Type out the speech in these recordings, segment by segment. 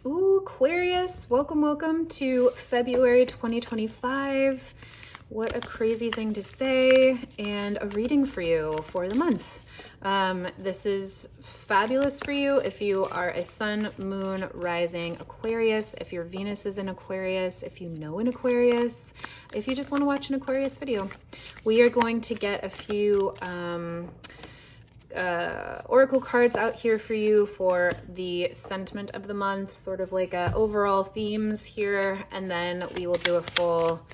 Ooh, Aquarius, welcome to February 2025. What a crazy thing to say, and a reading for you for the month. This is fabulous for you if you are a sun, moon, rising Aquarius, if your Venus is in Aquarius, if you know an Aquarius, if you just want to watch an Aquarius video. We are going to get a few oracle cards out here for you for the sentiment of the month, sort of like overall themes here, and then we will do a full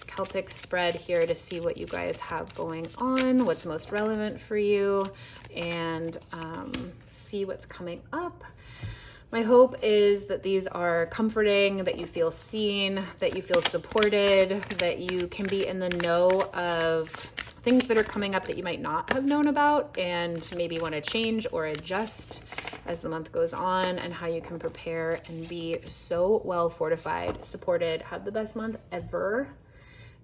Celtic spread here to see what you guys have going on, what's most relevant for you, and see what's coming up. My hope is that these are comforting, that you feel seen, that you feel supported, that you can be in the know of things that are coming up that you might not have known about and maybe want to change or adjust as the month goes on, and how you can prepare and be so well fortified, supported, have the best month ever.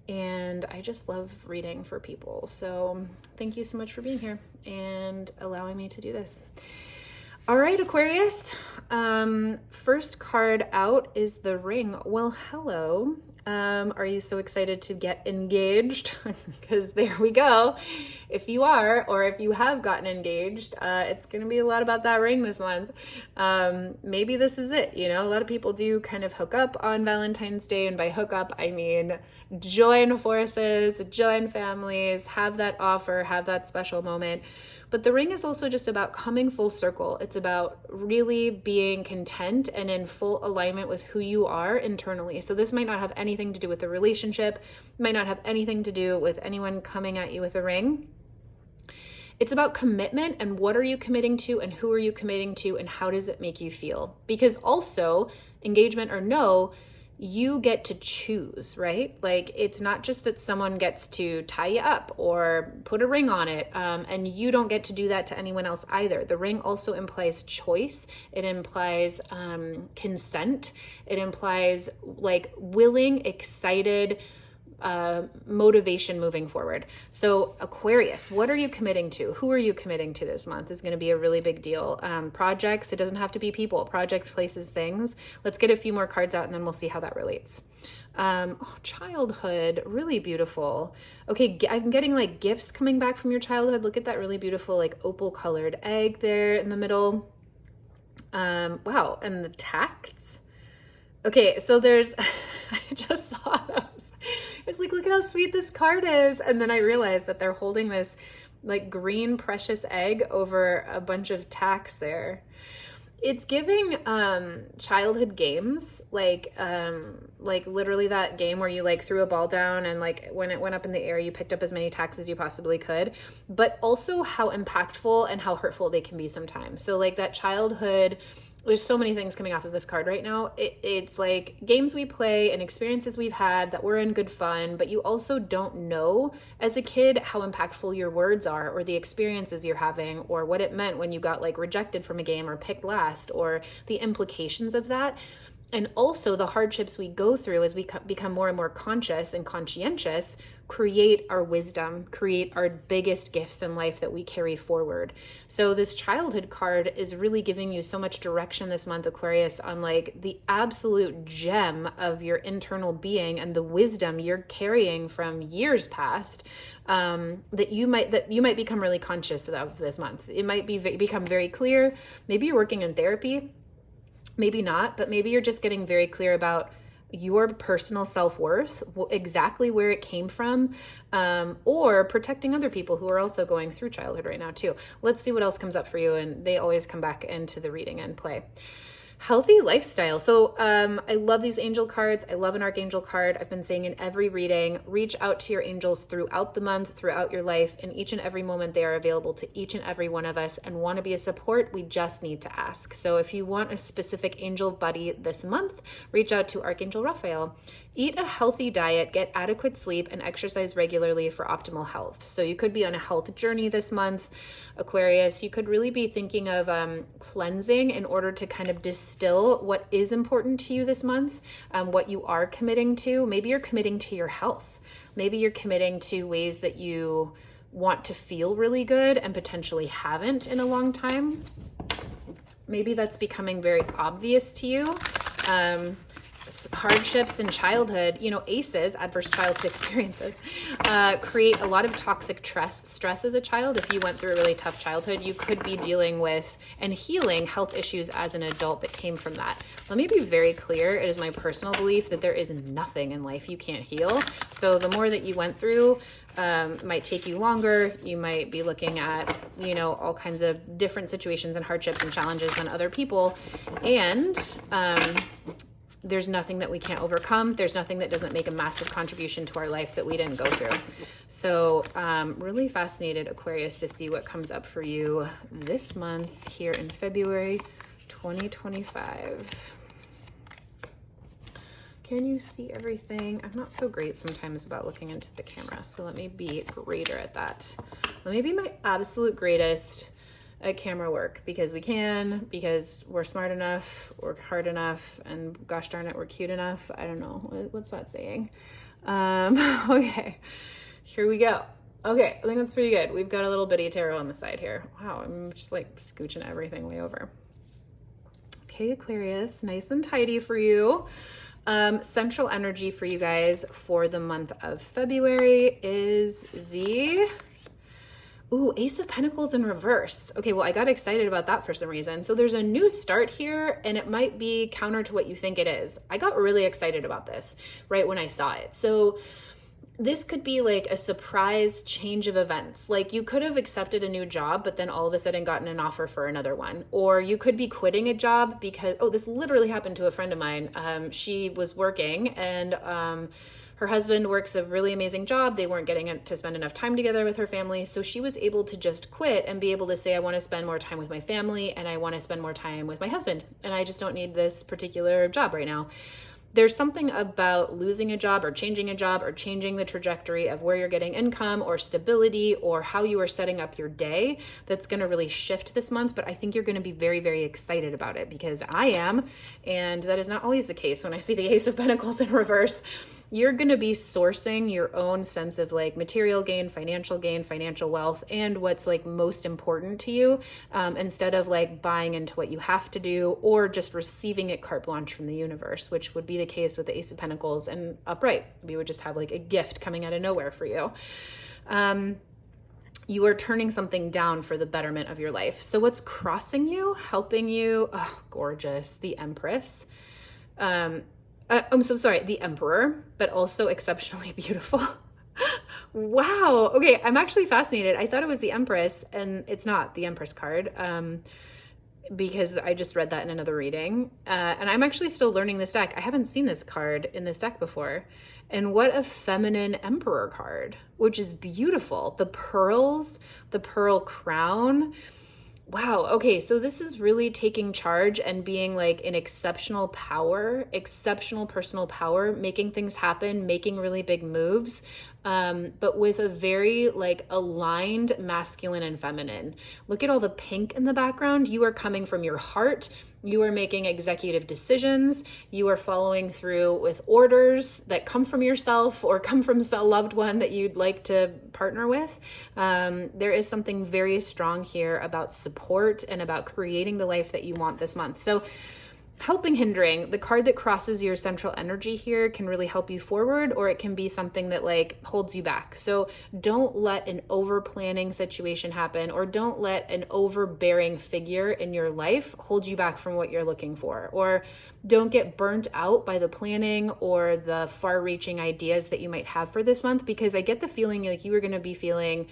And I just love reading for people. So thank you so much for being here and allowing me to do this. All right, Aquarius. First card out is the ring. Well, hello. Are you so excited to get engaged? Because there we go. If you are, or if you have gotten engaged, it's going to be a lot about that ring this month. Maybe this is it. You know, a lot of people do kind of hook up on Valentine's Day. And by hook up, I mean join forces, join families, have that offer, have that special moment. But the ring is also just about coming full circle. It's about really being content and in full alignment with who you are internally. So this might not have anything to do with the relationship, might not have anything to do with anyone coming at you with a ring. It's about commitment, and what are you committing to, and who are you committing to, and how does it make you feel? Because also, engagement or no, you get to choose, right? Like, it's not just that someone gets to tie you up or put a ring on it, and you don't get to do that to anyone else either. The ring also implies choice. It implies consent. It implies like willing, excited, motivation moving forward. So Aquarius, what are you committing to? Who are you committing to this month is going to be a really big deal. Projects, it doesn't have to be people. Project, places, things. Let's get a few more cards out and then we'll see how that relates. Childhood, really beautiful. Okay, I'm getting like gifts coming back from your childhood. Look at that really beautiful like opal colored egg there in the middle. Wow, and the tacts. Okay, so there's, I just saw those. I was like, look at how sweet this card is. And then I realized that they're holding this like green precious egg over a bunch of tacks there. It's giving childhood games, like literally that game where you like threw a ball down and like when it went up in the air, you picked up as many tacks as you possibly could, but also how impactful and how hurtful they can be sometimes. So like that childhood, there's so many things coming off of this card right now. It's like games we play and experiences we've had that were in good fun, but you also don't know as a kid how impactful your words are, or the experiences you're having, or what it meant when you got like rejected from a game or picked last, or the implications of that. And also the hardships we go through as we become more and more conscious and conscientious create our wisdom, create our biggest gifts in life that we carry forward. So this childhood card is really giving you so much direction this month, Aquarius, on like the absolute gem of your internal being and the wisdom you're carrying from years past, that you might become really conscious of this month. It might become very clear. Maybe you're working in therapy. Maybe not, but maybe you're just getting very clear about your personal self-worth, exactly where it came from, or protecting other people who are also going through childhood right now too. Let's see what else comes up for you, and they always come back into the reading and play. Healthy lifestyle. So I love these angel cards. I love an archangel card. I've been saying in every reading, reach out to your angels throughout the month, throughout your life. In each and every moment, they are available to each and every one of us, and want to be a support. We just need to ask. So if you want a specific angel buddy this month, reach out to Archangel Raphael. Eat a healthy diet, get adequate sleep, and exercise regularly for optimal health. So you could be on a health journey this month, Aquarius. You could really be thinking of cleansing in order to kind of distill what is important to you this month, what you are committing to. Maybe you're committing to your health. Maybe you're committing to ways that you want to feel really good and potentially haven't in a long time. Maybe that's becoming very obvious to you. Hardships in childhood, you know, ACEs, adverse childhood experiences, create a lot of toxic stress as a child. If you went through a really tough childhood, you could be dealing with and healing health issues as an adult that came from that. Let me be very clear. It is my personal belief that there is nothing in life you can't heal. So the more that you went through, might take you longer. You might be looking at, you know, all kinds of different situations and hardships and challenges than other people. And, there's nothing that we can't overcome. There's nothing that doesn't make a massive contribution to our life that we didn't go through. So really fascinated, Aquarius, to see what comes up for you this month here in February 2025. Can you see everything? I'm not so great sometimes about looking into the camera, so let me be greater at that. Let me be my absolute greatest at camera work, because we can, because we're smart enough, we're hard enough, and gosh darn it, we're cute enough. I don't know, what's that saying? Okay, here we go. Okay, I think that's pretty good. We've got a little Biddy tarot on the side here. Wow, I'm just like scooching everything way over. Okay, Aquarius, nice and tidy for you. Central energy for you guys for the month of February is the Ace of Pentacles in reverse. Okay, well, I got excited about that for some reason. So there's a new start here, and it might be counter to what you think it is. I got really excited about this right when I saw it. So this could be like a surprise change of events. Like you could have accepted a new job, but then all of a sudden gotten an offer for another one. Or you could be quitting a job because, this literally happened to a friend of mine. She was working and, her husband works a really amazing job. They weren't getting to spend enough time together with her family. So she was able to just quit and be able to say, I want to spend more time with my family and I want to spend more time with my husband. And I just don't need this particular job right now. There's something about losing a job or changing the trajectory of where you're getting income or stability or how you are setting up your day that's going to really shift this month. But I think you're going to be very, very excited about it, because I am. And that is not always the case when I see the Ace of Pentacles in reverse. You're going to be sourcing your own sense of like material gain, financial wealth, and what's like most important to you, instead of like buying into what you have to do or just receiving it carte blanche from the universe, which would be the case with the Ace of Pentacles and upright. We would just have like a gift coming out of nowhere for you. You are turning something down for the betterment of your life. So what's crossing you, helping you? Oh, gorgeous. The Empress. I'm so sorry, the Emperor, but also exceptionally beautiful. Wow. Okay, I'm actually fascinated. I thought it was the Empress, and it's not the Empress card, because I just read that in another reading. And I'm actually still learning this deck. I haven't seen this card in this deck before. And what a feminine Emperor card, which is beautiful. The pearls, the pearl crown. Wow. Okay. So this is really taking charge and being like an exceptional power, exceptional personal power, making things happen, making really big moves, but with a very like aligned masculine and feminine. Look at all the pink in the background. You are coming from your heart. You are making executive decisions. You are following through with orders that come from yourself or come from a loved one that you'd like to partner with. There is something very strong here about support and about creating the life that you want this month. So helping, hindering, the card that crosses your central energy here can really help you forward, or it can be something that like holds you back. So don't let an over planning situation happen, or don't let an overbearing figure in your life hold you back from what you're looking for, or don't get burnt out by the planning or the far reaching ideas that you might have for this month, because I get the feeling like you are going to be feeling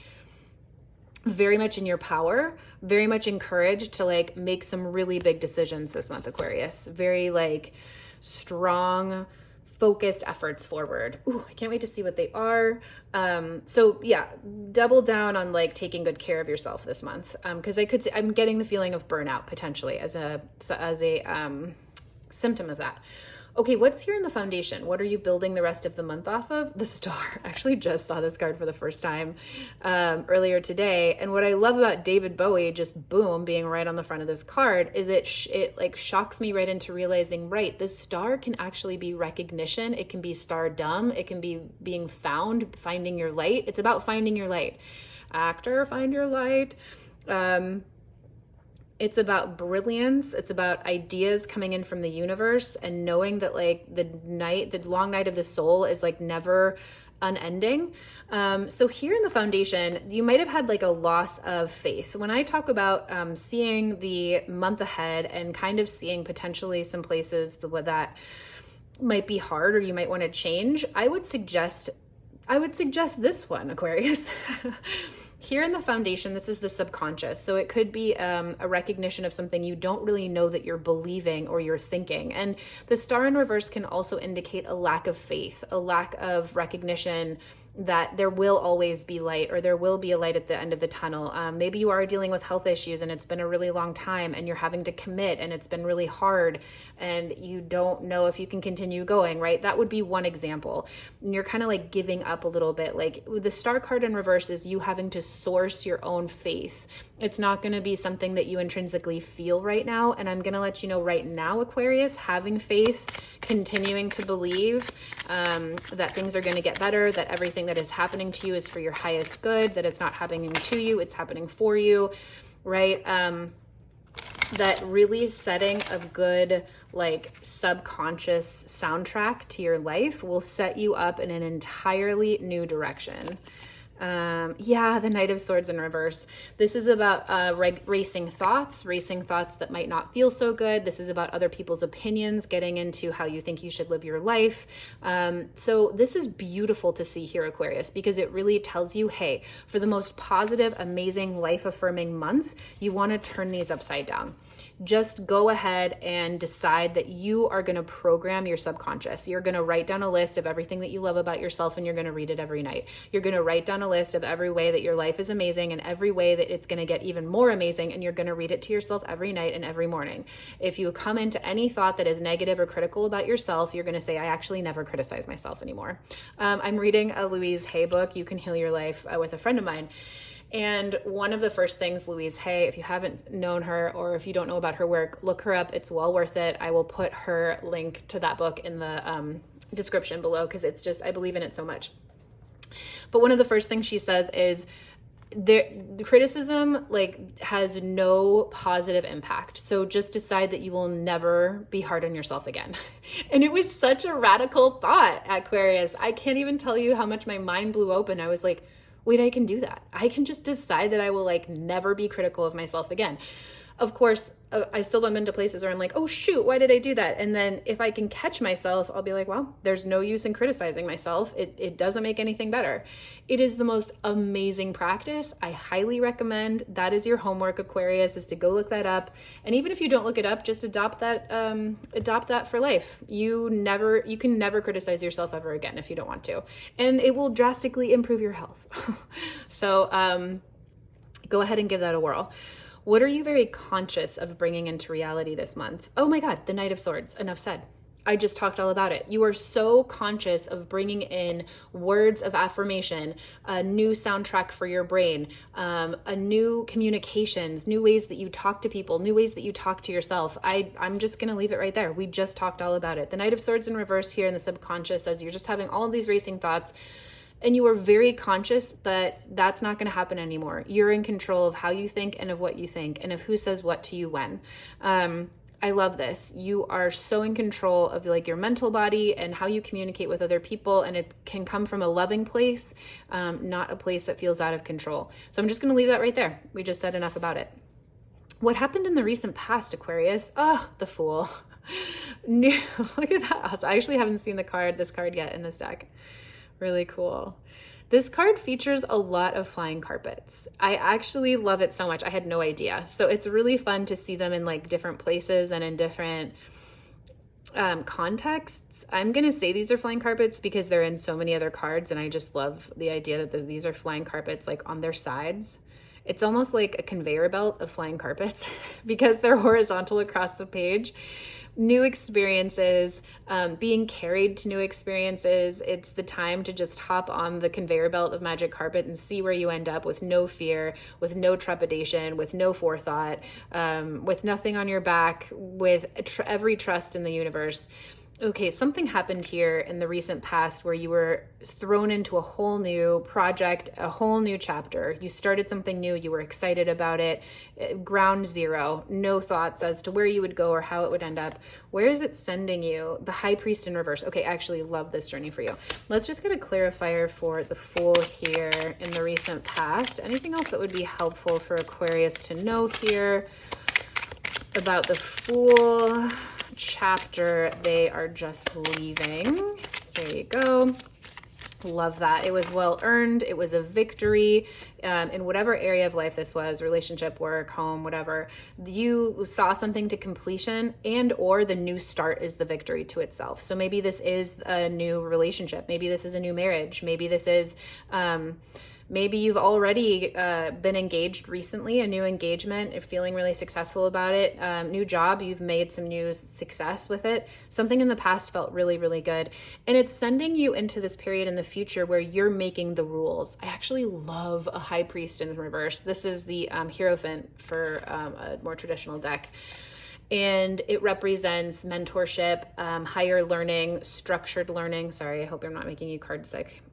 very much in your power, very much encouraged to like make some really big decisions this month, Aquarius. Very like strong, focused efforts forward. Ooh, I can't wait to see what they are. So yeah, double down on like taking good care of yourself this month. Cause I'm getting the feeling of burnout potentially as a symptom of that. Okay, what's here in the foundation? What are you building the rest of the month off of? The Star. I actually just saw this card for the first time earlier today. And what I love about David Bowie, just boom, being right on the front of this card, is it like shocks me right into realizing, right, the star can actually be recognition. It can be stardom. It can be being found, finding your light. It's about finding your light. Actor, find your light. It's about brilliance. It's about ideas coming in from the universe and knowing that like the long night of the soul is like never unending. So here in the foundation, you might have had like a loss of faith. When I talk about seeing the month ahead and kind of seeing potentially some places that might be hard or you might want to change, I would suggest this one, Aquarius. Here in the foundation, this is the subconscious. So it could be a recognition of something you don't really know that you're believing or you're thinking. And the star in reverse can also indicate a lack of faith, a lack of recognition that there will always be light, or there will be a light at the end of the tunnel. Maybe you are dealing with health issues and it's been a really long time and you're having to commit and it's been really hard and you don't know if you can continue going, right? That would be one example. And you're kind of like giving up a little bit. Like the star card in reverse is you having to source your own faith. It's not going to be something that you intrinsically feel right now. And I'm going to let you know right now, Aquarius, having faith, continuing to believe that things are going to get better, that everything that is happening to you is for your highest good, that it's not happening to you, it's happening for you, right? That really setting a good like subconscious soundtrack to your life will set you up in an entirely new direction. The Knight of Swords in reverse. This is about racing thoughts that might not feel so good. This is about other people's opinions, getting into how you think you should live your life. So this is beautiful to see here, Aquarius, because it really tells you, hey, for the most positive, amazing, life-affirming month, you want to turn these upside down. Just go ahead and decide that you are going to program your subconscious. You're going to write down a list of everything that you love about yourself, and you're going to read it every night. You're going to write down a list of every way that your life is amazing and every way that it's going to get even more amazing, and you're going to read it to yourself every night and every morning. If you come into any thought that is negative or critical about yourself, you're going to say, I actually never criticize myself anymore. I'm reading a Louise Hay book, You Can Heal Your Life, with a friend of mine. And one of the first things Louise Hay, if you haven't known her or if you don't know about her work, look her up. It's well worth it. I will put her link to that book in the description below, because it's just, I believe in it so much. But one of the first things she says is the criticism like has no positive impact. So just decide that you will never be hard on yourself again. And it was such a radical thought, Aquarius. I can't even tell you how much my mind blew open. I was like, wait, I can do that. I can just decide that I will like never be critical of myself again. Of course, I still bump into places where I'm like, oh shoot, why did I do that? And then if I can catch myself, I'll be like, well, there's no use in criticizing myself. It doesn't make anything better. It is the most amazing practice. I highly recommend. That is your homework, Aquarius, is to go look that up. And even if you don't look it up, just adopt that for life. You can never criticize yourself ever again if you don't want to. And it will drastically improve your health. So go ahead and give that a whirl. What are you very conscious of bringing into reality this month? Oh my God, the Knight of Swords. Enough said. I just talked all about it. You are so conscious of bringing in words of affirmation, a new soundtrack for your brain, a new communications, new ways that you talk to people, new ways that you talk to yourself. I'm just going to leave it right there. We just talked all about it. The Knight of Swords in reverse here in the subconscious says you're just having all of these racing thoughts. And you are very conscious that that's not going to happen anymore. You're in control of how you think and of what you think and of who says what to you when. I love this. You are so in control of like your mental body and how you communicate with other people. And it can come from a loving place, not a place that feels out of control. So I'm just going to leave that right there. We just said enough about it. What happened in the recent past, Aquarius? Oh, the Fool. Look at that. I actually haven't seen this card yet in this deck. Really cool. This card features a lot of flying carpets. I actually love it so much. I had no idea. So it's really fun to see them in like different places and in different contexts. I'm going to say these are flying carpets because they're in so many other cards. And I just love the idea that these are flying carpets like on their sides. It's almost like a conveyor belt of flying carpets because they're horizontal across the page. New experiences, being carried to new experiences. It's the time to just hop on the conveyor belt of magic carpet and see where you end up with no fear, with no trepidation, with no forethought, with nothing on your back, with every trust in the universe. Okay, something happened here in the recent past where you were thrown into a whole new project, a whole new chapter. You started something new, you were excited about it, ground zero, no thoughts as to where you would go or how it would end up. Where is it sending you? The High Priest in reverse. Okay, I actually love this journey for you. Let's just get a clarifier for the Fool here in the recent past. Anything else that would be helpful for Aquarius to know here about the Fool chapter they are just leaving? There you go. Love that. It was well earned. It was a victory in whatever area of life this was, relationship, work, home, whatever. You saw something to completion, and or the new start is the victory to itself. So maybe this is a new relationship. Maybe this is a new marriage. Maybe this is maybe you've already been engaged recently, a new engagement, if feeling really successful about it, new job, you've made some new success with it. Something in the past felt really, really good. And it's sending you into this period in the future where you're making the rules. I actually love a High Priest in reverse. This is the Hierophant for a more traditional deck. And it represents mentorship, higher learning, structured learning. Sorry, I hope I'm not making you card sick.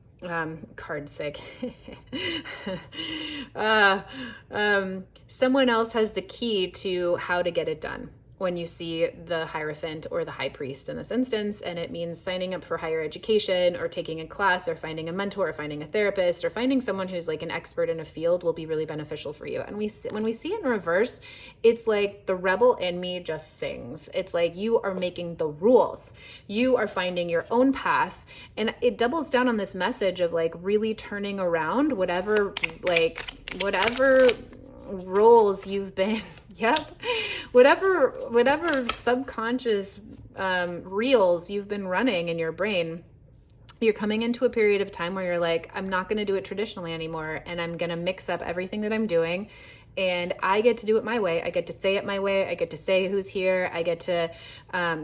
Someone else has the key to how to get it done when you see the Hierophant or the High Priest in this instance, and it means signing up for higher education or taking a class or finding a mentor or finding a therapist or finding someone who's like an expert in a field will be really beneficial for you. And when we see it in reverse, it's like the rebel in me just sings. It's like you are making the rules. You are finding your own path, and it doubles down on this message of like really turning around whatever roles you've been whatever subconscious reels you've been running in your brain. You're coming into a period of time where you're like, I'm not going to do it traditionally anymore, and I'm going to mix up everything that I'm doing, and I get to do it my way. I get to say it my way. I get to say who's here. I get to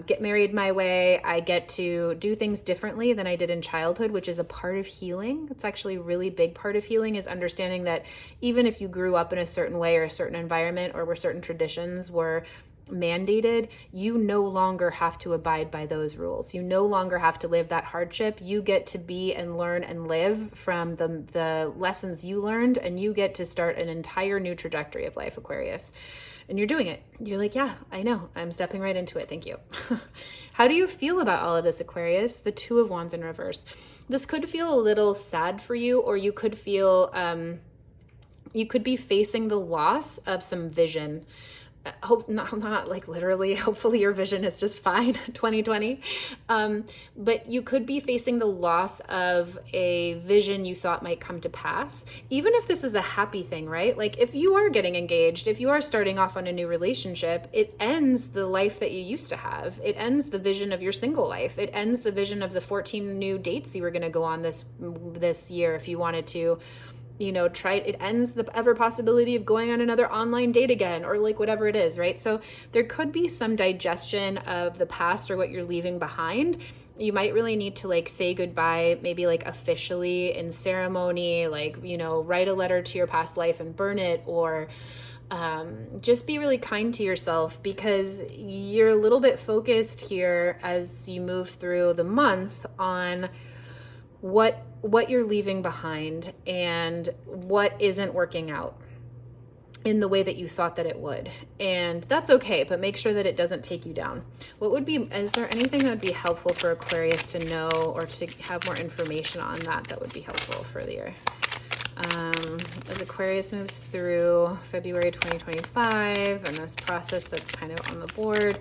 get married my way. I get to do things differently than I did in childhood, which is a part of healing. It's actually a really big part of healing, is understanding that even if you grew up in a certain way or a certain environment or where certain traditions were mandated, you no longer have to abide by those rules. You no longer have to live that hardship. You get to be and learn and live from the lessons you learned, and you get to start an entire new trajectory of life, Aquarius. And you're doing it. You're like, yeah, I know. I'm stepping right into it. Thank you. How do you feel about all of this, Aquarius? The Two of Wands in reverse. This could feel a little sad for you, or you could feel, you could be facing the loss of some vision. Hope not like literally, hopefully your vision is just fine 2020, but you could be facing the loss of a vision you thought might come to pass, even if this is a happy thing, right? Like if you are getting engaged, if you are starting off on a new relationship, it ends the life that you used to have. It ends the vision of your single life. It ends the vision of the 14 new dates you were going to go on this year if you wanted to, try it. It ends the ever possibility of going on another online date again, or like whatever it is, right? So there could be some digestion of the past or what you're leaving behind. You might really need to like say goodbye, maybe like officially in ceremony, like, write a letter to your past life and burn it, or just be really kind to yourself, because you're a little bit focused here as you move through the month on what you're leaving behind and what isn't working out in the way that you thought that it would. And that's okay, but make sure that it doesn't take you down. Is there anything that would be helpful for Aquarius to know or to have more information on that would be helpful for the year? As Aquarius moves through February 2025 and this process that's kind of on the board,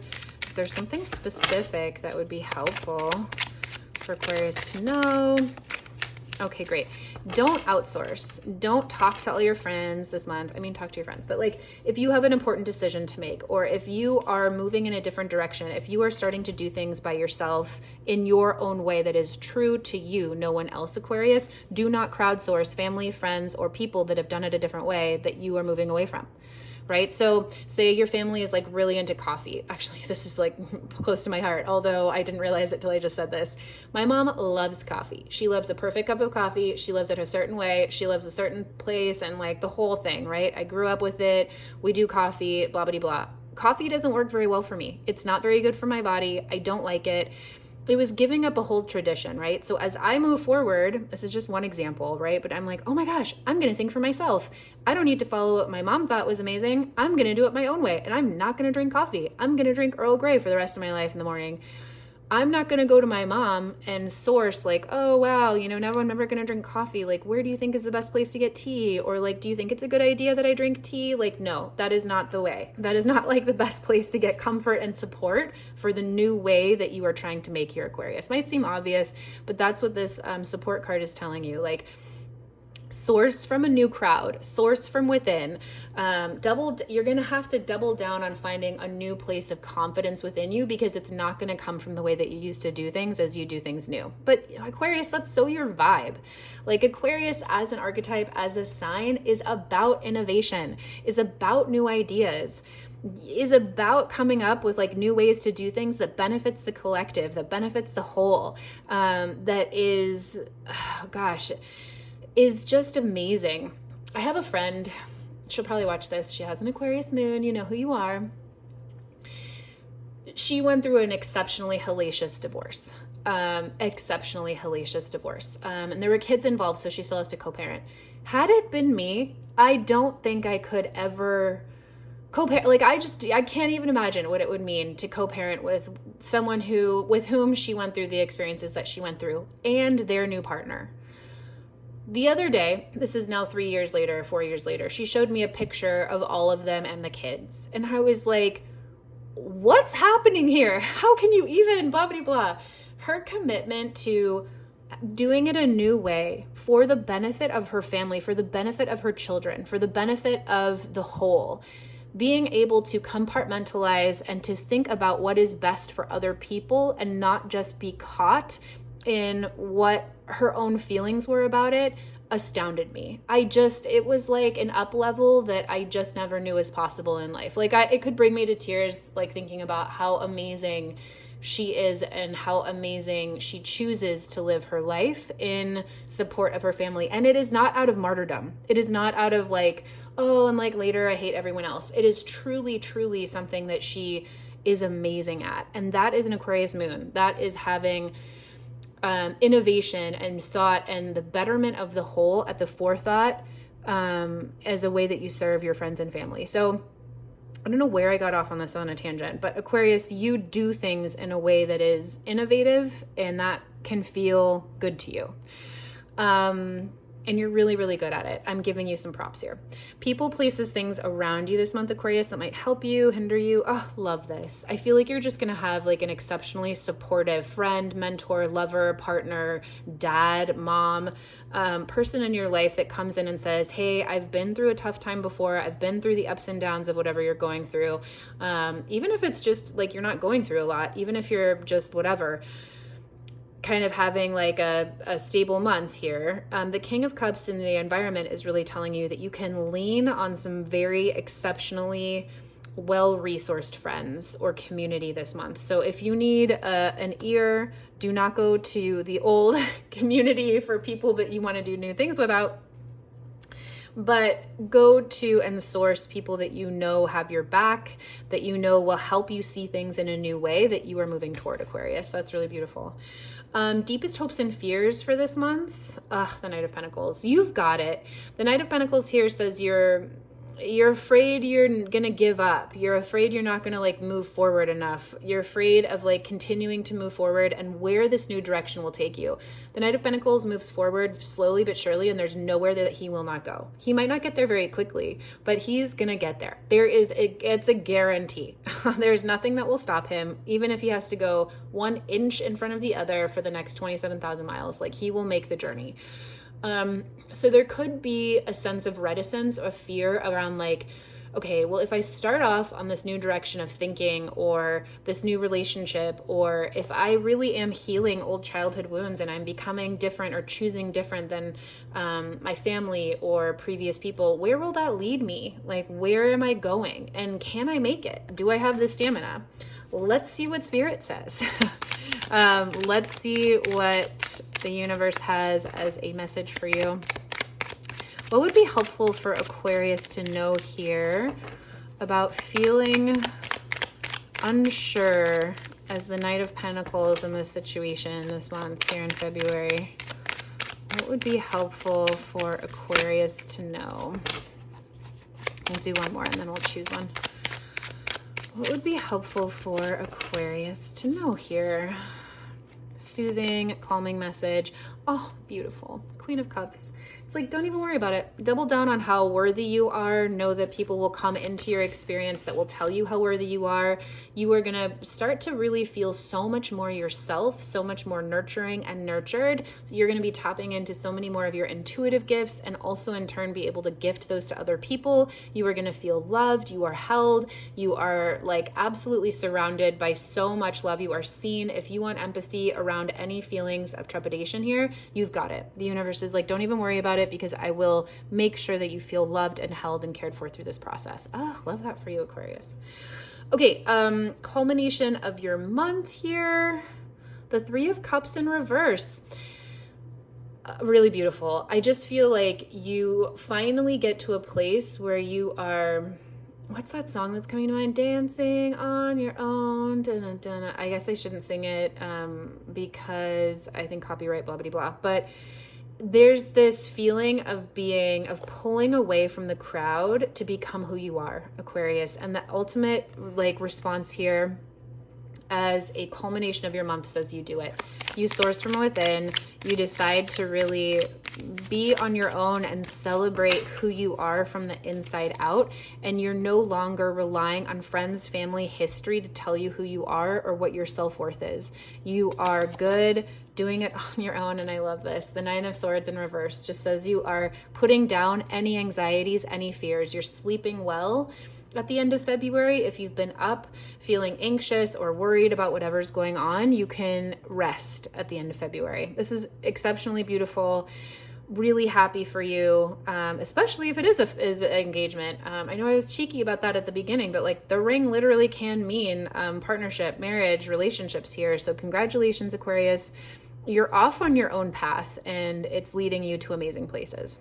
is there something specific that would be helpful for Aquarius to know? Okay, great. Don't outsource. Don't talk to all your friends this month. I mean, talk to your friends, but like if you have an important decision to make, or if you are moving in a different direction, if you are starting to do things by yourself in your own way that is true to you, no one else, Aquarius, do not crowdsource family, friends, or people that have done it a different way that you are moving away from. Right? So say your family is like really into coffee. Actually, this is like close to my heart, although I didn't realize it till I just said this. My mom loves coffee. She loves a perfect cup of coffee. She loves it a certain way. She loves a certain place and like the whole thing, right? I grew up with it. We do coffee, blah, blah, blah. Coffee doesn't work very well for me. It's not very good for my body. I don't like it. it was giving up a whole tradition, right? So as I move forward, this is just one example, right? But I'm like, oh my gosh, I'm going to think for myself. I don't need to follow what my mom thought was amazing. I'm going to do it my own way. And I'm not going to drink coffee. I'm going to drink Earl Grey for the rest of my life in the morning. I'm not going to go to my mom and source like, oh, wow, you know, now I'm never going to drink coffee. Like, where do you think is the best place to get tea? Or like, do you think it's a good idea that I drink tea? Like, no, that is not the way. That is not like the best place to get comfort and support for the new way that you are trying to make your Aquarius. Might seem obvious, but that's what this support card is telling you. Like, source from a new crowd, source from within. You're going to have to double down on finding a new place of confidence within you, because it's not going to come from the way that you used to do things as you do things new. But Aquarius, that's so your vibe. Like, Aquarius as an archetype, as a sign, is about innovation, is about new ideas, is about coming up with like new ways to do things that benefits the collective, that benefits the whole, that is, oh gosh, is just amazing. I have a friend, she'll probably watch this. She has an Aquarius moon, you know who you are. She went through an exceptionally hellacious divorce. And there were kids involved, so she still has to co-parent. Had it been me, I don't think I could ever co-parent. Like, I can't even imagine what it would mean to co-parent with someone with whom she went through the experiences that she went through and their new partner. The other day, this is now 4 years later, she showed me a picture of all of them and the kids. And I was like, what's happening here? How can you even blah, blah, blah. Her commitment to doing it a new way for the benefit of her family, for the benefit of her children, for the benefit of the whole, being able to compartmentalize and to think about what is best for other people and not just be caught in what her own feelings were about it, astounded me. It was like an up level that I just never knew was possible in life. Like, it could bring me to tears, like thinking about how amazing she is and how amazing she chooses to live her life in support of her family. And it is not out of martyrdom. It is not out of like, oh, and like later I hate everyone else. It is truly, truly something that she is amazing at. And that is an Aquarius moon. That is having innovation and thought and the betterment of the whole at the forethought as a way that you serve your friends and family. So I don't know where I got off on this on a tangent, but Aquarius, you do things in a way that is innovative and that can feel good to you. And you're really, really good at it. I'm giving you some props here. People, places, things around you this month, Aquarius, that might help you, hinder you. Oh, love this. I feel like you're just going to have like an exceptionally supportive friend, mentor, lover, partner, dad, mom, person in your life that comes in and says, hey, I've been through a tough time before. I've been through the ups and downs of whatever you're going through. Even if it's just like you're not going through a lot, even if you're just whatever, kind of having like a stable month here. The King of Cups in the environment is really telling you that you can lean on some very exceptionally well-resourced friends or community this month. So if you need an ear, do not go to the old community for people that you want to do new things without, but go to and source people that you know have your back, that you know will help you see things in a new way that you are moving toward, Aquarius. That's really beautiful. Deepest hopes and fears for this month. The Knight of Pentacles. You've got it. The Knight of Pentacles here says you're afraid you're gonna give up. You're afraid you're not gonna like move forward enough. You're afraid of like continuing to move forward and where this new direction will take you. The Knight of Pentacles moves forward slowly but surely, and there's nowhere that he will not go. He might not get there very quickly, but he's gonna get there. It's a guarantee. There's nothing that will stop him, even if he has to go 1 inch in front of the other for the next 27,000 miles. Like, he will make the journey. So there could be a sense of reticence or fear around like, okay, well, if I start off on this new direction of thinking or this new relationship, or if I really am healing old childhood wounds and I'm becoming different or choosing different than my family or previous people, where will that lead me? Like, where am I going? And can I make it? Do I have the stamina? Let's see what Spirit says. Let's see what the universe has as a message for you. What would be helpful for Aquarius to know here about feeling unsure as the Knight of Pentacles in this situation this month here in February, what would be helpful for Aquarius to know? We'll do one more and then we'll choose one. What would be helpful for Aquarius to know here? Soothing, calming message. Oh, beautiful. Queen of Cups. It's like, don't even worry about it. Double down on how worthy you are. Know that people will come into your experience that will tell you how worthy you are. You are going to start to really feel so much more yourself, so much more nurturing and nurtured. So you're going to be tapping into so many more of your intuitive gifts, and also in turn be able to gift those to other people. You are going to feel loved. You are held. You are like absolutely surrounded by so much love. You are seen. If you want empathy around any feelings of trepidation here, you've got it. The universe is like, don't even worry about it, because I will make sure that you feel loved and held and cared for through this process. Oh, love that for you, Aquarius. Okay, culmination of your month here. The Three of Cups in reverse. Really beautiful. I just feel like you finally get to a place where you are, what's that song that's coming to mind? Dancing on your own. Dun, dun, dun. I guess I shouldn't sing it because I think copyright, blah, blah, blah. But there's this feeling of pulling away from the crowd to become who you are, Aquarius. And the ultimate like response here as a culmination of your month says you do it. You source from within, you decide to really be on your own and celebrate who you are from the inside out. And you're no longer relying on friends, family, history to tell you who you are or what your self-worth is. You are good doing it on your own. And I love this. The Nine of Swords in reverse just says you are putting down any anxieties, any fears. You're sleeping well at the end of February. If you've been up feeling anxious or worried about whatever's going on, you can rest at the end of February. This is exceptionally beautiful. Really happy for you, especially if it is an engagement. I know I was cheeky about that at the beginning, but like the ring literally can mean partnership, marriage, relationships here. So congratulations, Aquarius. You're off on your own path and it's leading you to amazing places.